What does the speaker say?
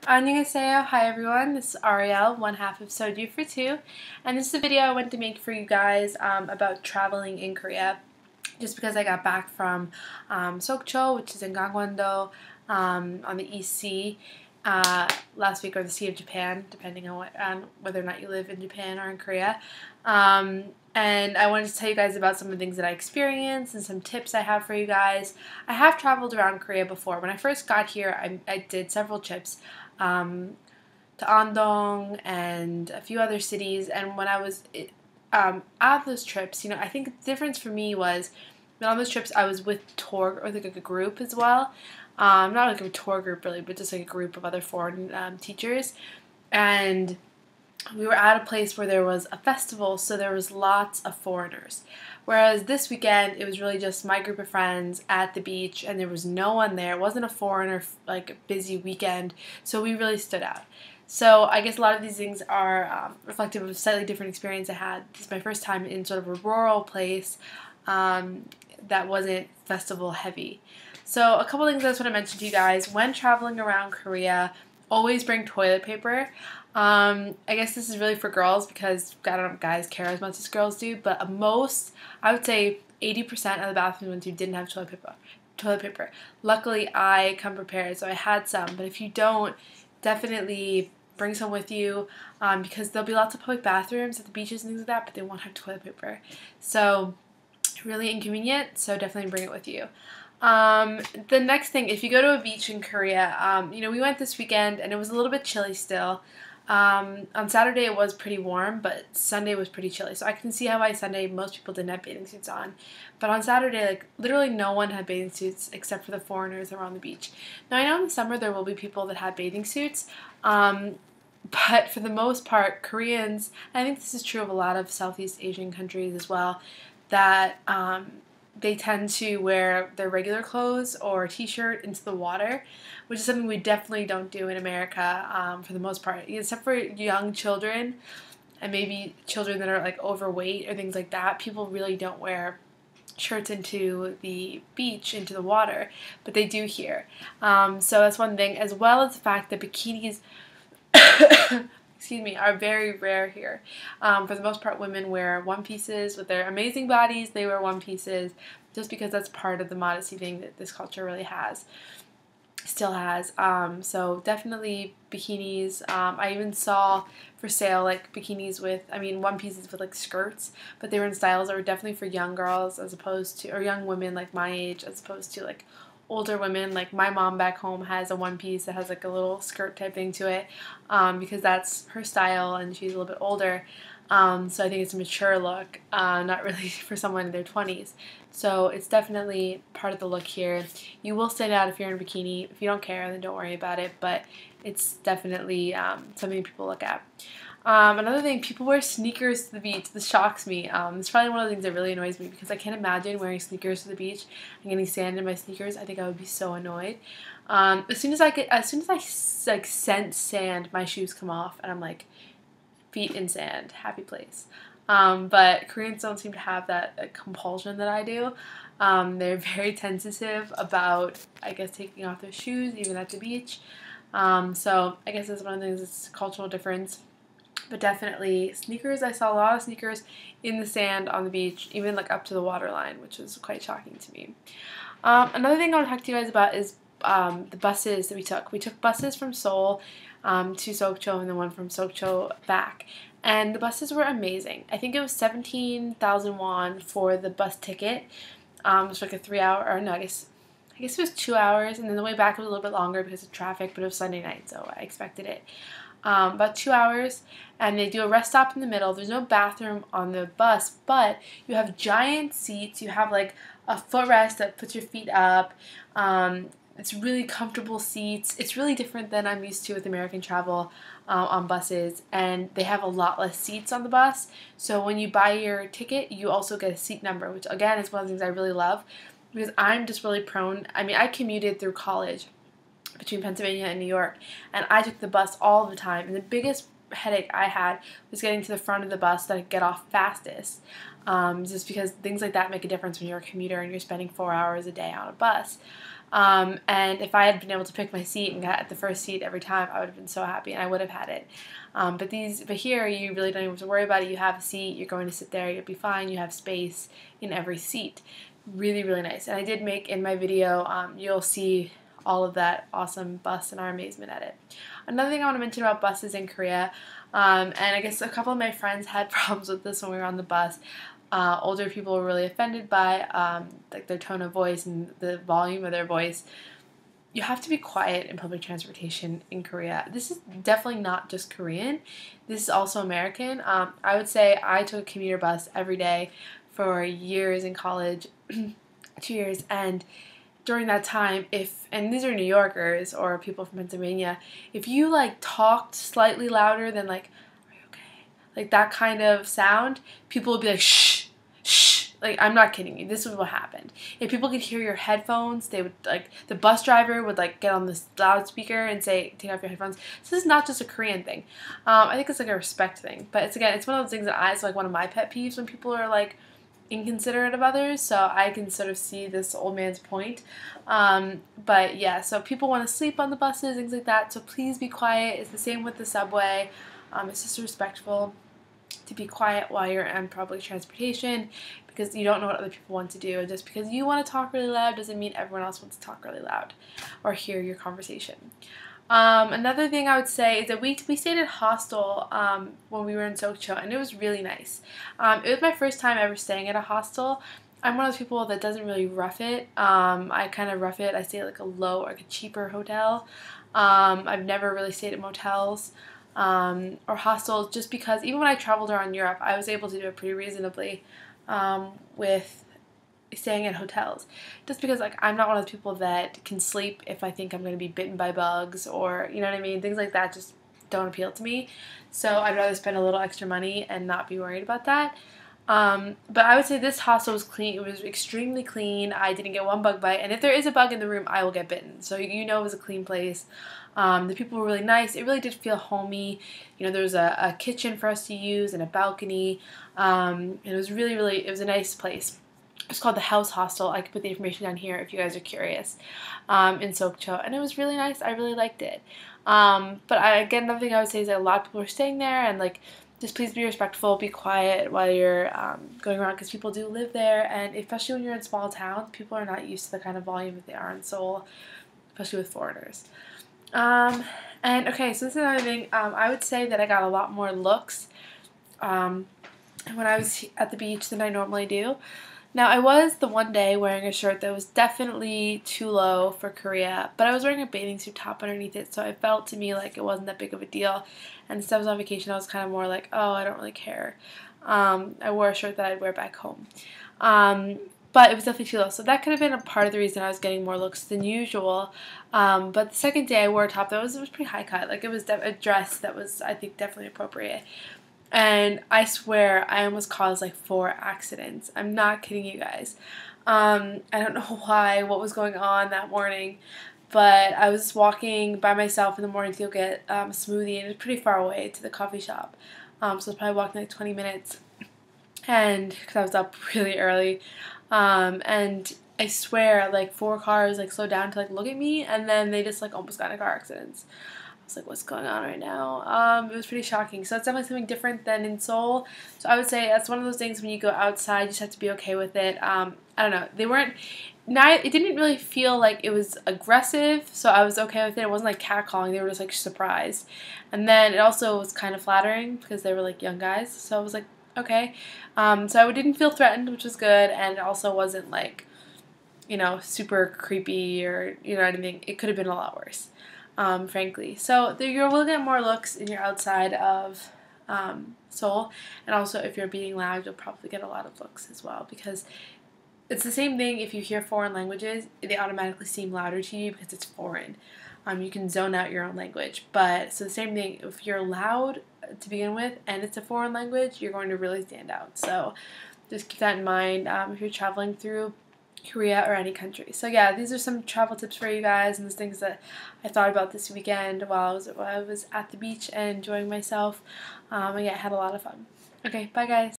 Annyeonghaseyo, hi everyone, this is Ariel, one half of Soju for Two, and this is a video I wanted to make for you guys about traveling in Korea, just because I got back from Sokcho, which is in Gangwon-do, on the East Sea, last week, or the Sea of Japan, depending on whether or not you live in Japan or in Korea. And I wanted to tell you guys about some of the things that I experienced and some tips I have for you guys. I have traveled around Korea before. When I first got here, I did several trips to Andong and a few other cities. And when I was out of those trips, I think the difference for me was that on those trips I was with tour, or like a group as well. Not like a tour group really, but just like a group of other foreign teachers. And we were at a place where there was a festival, so there was lots of foreigners. Whereas this weekend, it was really just my group of friends at the beach, and there was no one there. It wasn't a foreigner, like, busy weekend, so we really stood out. So I guess a lot of these things are reflective of a slightly different experience I had. This is my first time in sort of a rural place that wasn't festival heavy. So a couple things I just want to mention to you guys. When traveling around Korea, always bring toilet paper. I guess this is really for girls because I don't know if guys care as much as girls do, but I would say 80% of the bathrooms we went to didn't have toilet paper. Luckily, I come prepared, so I had some, but if you don't, definitely bring some with you because there'll be lots of public bathrooms at the beaches and things like that, but they won't have toilet paper. So, really inconvenient, so definitely bring it with you. The next thing, if you go to a beach in Korea, we went this weekend and it was a little bit chilly still. On Saturday it was pretty warm, but Sunday was pretty chilly. So I can see how by Sunday most people didn't have bathing suits on. But on Saturday, like, literally no one had bathing suits except for the foreigners that were on the beach. Now I know in the summer there will be people that have bathing suits, but for the most part, Koreans, and I think this is true of a lot of Southeast Asian countries as well, that they tend to wear their regular clothes or a t-shirt into the water, which is something we definitely don't do in America for the most part, except for young children and maybe children that are like overweight or things like that. People really don't wear shirts into the beach, into the water, but they do here. So that's one thing, as well as the fact that bikinis are very rare here. For the most part, women wear one pieces with their amazing bodies. They wear one pieces just because that's part of the modesty thing that this culture really still has. So definitely bikinis. I even saw for sale like bikinis with, one pieces with like skirts, but they were in styles that were definitely for young girls or young women like my age, as opposed to like older women. Like my mom back home has a one piece that has like a little skirt type thing to it because that's her style and she's a little bit older. So I think it's a mature look, not really for someone in their 20s. So it's definitely part of the look here. You will stand out if you're in a bikini. If you don't care, then don't worry about it, but it's definitely something people look at. Another thing, people wear sneakers to the beach. This shocks me. It's probably one of the things that really annoys me because I can't imagine wearing sneakers to the beach and getting sand in my sneakers. I think I would be so annoyed. As soon as I like sense sand, my shoes come off and I'm like, feet in sand, happy place. But Koreans don't seem to have that compulsion that I do. They're very tentative about, I guess, taking off their shoes even at the beach. So I guess that's one of the things. It's a cultural difference. But definitely sneakers. I saw a lot of sneakers in the sand on the beach, even like up to the waterline, which was quite shocking to me. Another thing I want to talk to you guys about is the buses that we took. We took buses from Seoul to Sokcho and then one from Sokcho back. And the buses were amazing. I think it was 17,000 won for the bus ticket. It was like a 3-hour, or no, I guess it was 2 hours. And then the way back was a little bit longer because of traffic, but it was Sunday night, so I expected it. About 2 hours, and they do a rest stop in the middle. There's no bathroom on the bus, but you have giant seats. You have like a footrest that puts your feet up. It's really comfortable seats. It's really different than I'm used to with American travel on buses, and they have a lot less seats on the bus. So when you buy your ticket, you also get a seat number, which again is one of the things I really love because I'm just really prone. I commuted through college between Pennsylvania and New York, and I took the bus all the time, and the biggest headache I had was getting to the front of the bus that I could get off fastest, just because things like that make a difference when you're a commuter and you're spending 4 hours a day on a bus. And if I had been able to pick my seat and got the first seat every time, I would have been so happy, and I would have had it. But here, you really don't even have to worry about it. You have a seat, you're going to sit there, you'll be fine, you have space in every seat. Really, really nice. And I did make in my video, you'll see all of that awesome bus and our amazement at it. Another thing I want to mention about buses in Korea, and I guess a couple of my friends had problems with this when we were on the bus. Older people were really offended by like their tone of voice and the volume of their voice. You have to be quiet in public transportation in Korea. This is definitely not just Korean. This is also American. I would say I took a commuter bus every day for years in college, 2 years, and during that time, and these are New Yorkers or people from Pennsylvania, if you like talked slightly louder than like, are you okay? Like that kind of sound, people would be like, shh, shh. Like, I'm not kidding you. This is what happened. If people could hear your headphones, they would, like, the bus driver would, like, get on this loudspeaker and say, take off your headphones. So this is not just a Korean thing. I think it's, like, a respect thing. But it's one of those things that it's, like, one of my pet peeves when people are, like, inconsiderate of others. So I can sort of see this old man's point. But, yeah, so people want to sleep on the buses, things like that. So please be quiet. It's the same with the subway. It's just respectful to be quiet while you're on public transportation, because you don't know what other people want to do. And just because you want to talk really loud doesn't mean everyone else wants to talk really loud or hear your conversation. Another thing I would say is that we stayed at a hostel when we were in Seoul, and it was really nice. It was my first time ever staying at a hostel. I'm one of those people that doesn't really rough it. I kind of rough it. I stay at like a cheaper hotel. I've never really stayed at motels or hostels, just because even when I traveled around Europe, I was able to do it pretty reasonably with staying at hotels, just because like I'm not one of the people that can sleep if I think I'm going to be bitten by bugs, or you know what I mean, things like that just don't appeal to me. So I'd rather spend a little extra money and not be worried about that. But I would say this hostel was clean. It was extremely clean. I didn't get one bug bite, and if there is a bug in the room, I will get bitten. So you know it was a clean place. The people were really nice. It really did feel homey. You know, there was a kitchen for us to use and a balcony. And it was it was a nice place. It's called the House Hostel. I can put the information down here if you guys are curious, in Sokcho. And it was really nice. I really liked it. Again, another thing I would say is that a lot of people are staying there, and like, just please be respectful, be quiet while you're going around, because people do live there, and especially when you're in small towns, people are not used to the kind of volume that they are in Seoul, especially with foreigners. And okay, so this is another thing. I would say that I got a lot more looks when I was at the beach than I normally do. Now, I was the one day wearing a shirt that was definitely too low for Korea, but I was wearing a bathing suit top underneath it, so it felt to me like it wasn't that big of a deal. And since I was on vacation, I was kind of more like, oh, I don't really care. I wore a shirt that I'd wear back home. But it was definitely too low, so that could have been a part of the reason I was getting more looks than usual. But the second day I wore a top that was pretty high cut. Like, it was a dress that was, I think, definitely appropriate. And I swear I almost caused like 4 accidents. I'm not kidding you guys. I don't know what was going on that morning, but I was walking by myself in the morning to go get a smoothie, and it was pretty far away to the coffee shop. So I was probably walking like 20 minutes, and because I was up really early. And I swear, like 4 cars like slowed down to like look at me, and then they just like almost got in car accidents. I was like, what's going on right now? It was pretty shocking. So it's definitely something different than in Seoul. So I would say that's one of those things when you go outside, you just have to be okay with it. I don't know. It didn't really feel like it was aggressive, so I was okay with it. It wasn't like catcalling. They were just like surprised. And then it also was kind of flattering because they were like young guys. So I was like, okay. So I didn't feel threatened, which was good. And it also wasn't like, you know, super creepy or, you know, anything. It could have been a lot worse. Frankly. So you will get more looks in your outside of Seoul, and also if you're being loud, you'll probably get a lot of looks as well, because it's the same thing. If you hear foreign languages, they automatically seem louder to you because it's foreign. You can zone out your own language, but so the same thing, if you're loud to begin with and it's a foreign language, you're going to really stand out. So just keep that in mind if you're traveling through Korea or any country. So yeah, these are some travel tips for you guys, and the things that I thought about this weekend while I was at the beach and enjoying myself. Yeah, I had a lot of fun. Okay, bye guys.